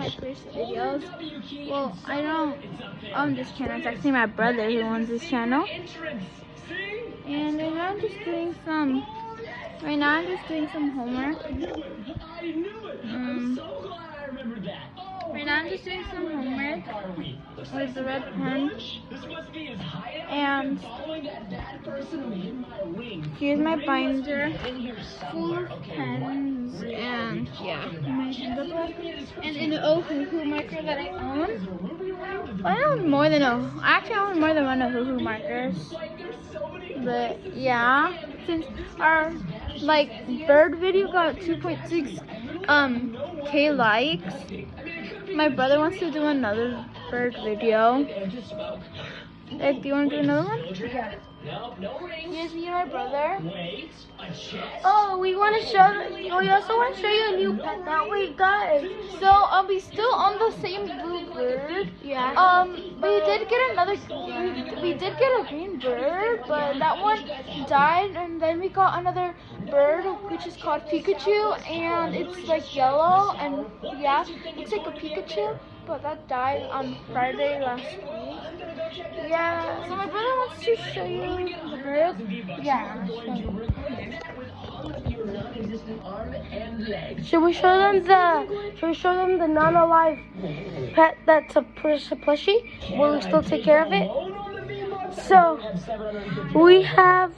my first videos. Well, I don't own this channel. It's actually my brother who owns this channel. And right now I'm just doing some homework. Right now I'm just doing some homework with the red pen. And here's my binder full of pens and yeah, and an Ohuhu marker that I own. I own more than I own more than one Ohuhu markers. But yeah, since our bird video got 2.6 K likes, my brother wants to do another bird video. Do you want to do another one? Yeah. Here's me and my brother. Oh, we also want to show you a new pet that we got. So we still on the same blue bird. Yeah. We did get a green bird, but that one died, and then we got another bird which is called Pikachu, and it's like yellow, and yeah, looks like a Pikachu. But that died on Friday last week. Yeah, so my brother wants to show you the bird. Yeah. Should we show them the non-alive pet that's a plushie? Will we still take care of it? So we have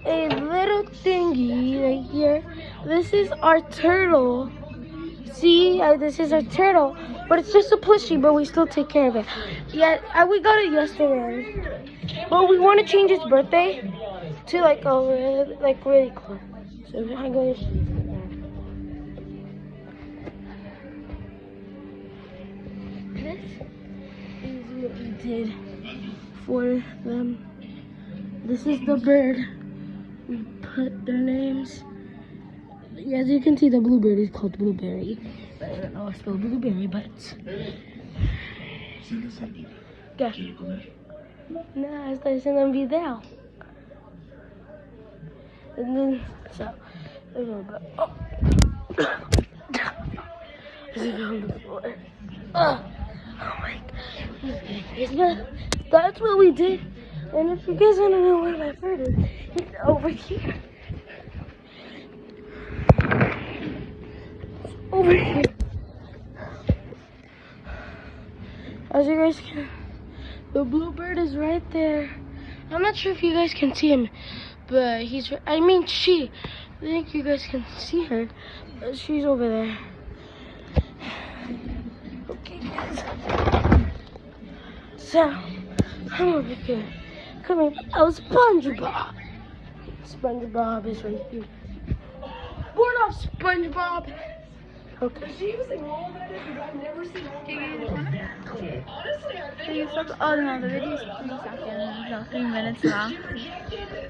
a little thingy right here. This is our turtle. See, this is our turtle, but it's just a plushie, but we still take care of it. Yeah, we got it yesterday, but we want to change its birthday to really close. So I'm going to. This is what we did for them. This is the bird. We put their names. As you can see, the bluebird is called Blueberry. I don't know if it's spelled blueberry, but yeah. No, está haciendo un video. And then, so, oh. Oh my God. That's what we did. And if you guys want to know where my bird is, it's over here. Over here. As you guys can, the bluebird is right there. I'm not sure if you guys can see him, but she. I think you guys can see her, but she's over there. Okay, guys. So, I'm over here. Come here. Oh, SpongeBob. SpongeBob is right here. Board off, SpongeBob. Okay. Oh no, the video is 3 seconds, no, 3 minutes long.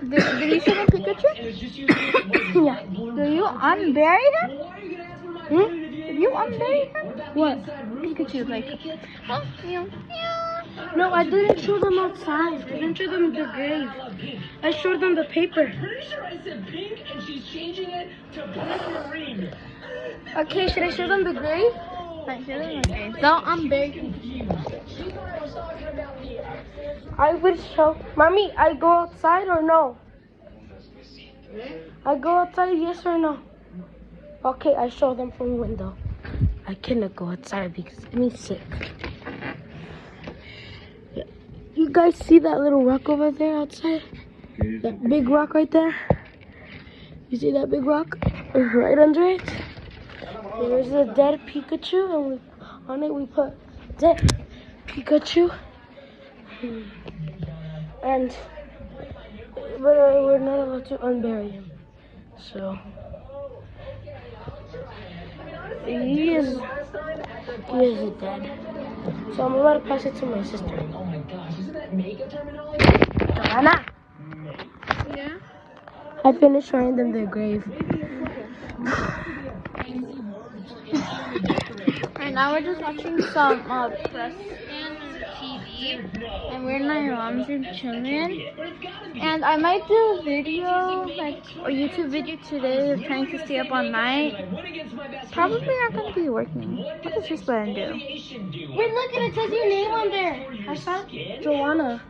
Did you show me Pikachu? Yeah. Do you unbury him? Did you unbury him? What? Pikachu, oh, yeah. No, I didn't show them outside. I didn't show them the grave. I showed them the paper. Pretty sure I said pink, and she's changing it to marine. Okay, should I show them the grave? I show them the grave. No, I'm very. I would show. Mommy, I go outside or no? I go outside, yes or no? Okay, I show them from the window. I cannot go outside because I'm sick. Yeah. You guys see that little rock over there outside? That big rock right there? You see that big rock? Right under it? There's a dead Pikachu, and on it we put dead Pikachu. But we're not allowed to unbury him. So he is dead. So I'm about to pass it to my sister. Oh my gosh, isn't that mega terminology? Joanna. Yeah. I finished showing them their grave. Right now we're just watching some press and TV, and we're in my mom's room chilling. And I might do a video, like a YouTube video today of trying to stay up all night. Probably not going to be working. What is this button do? Wait, look, and it says your name on there. I found Joanna.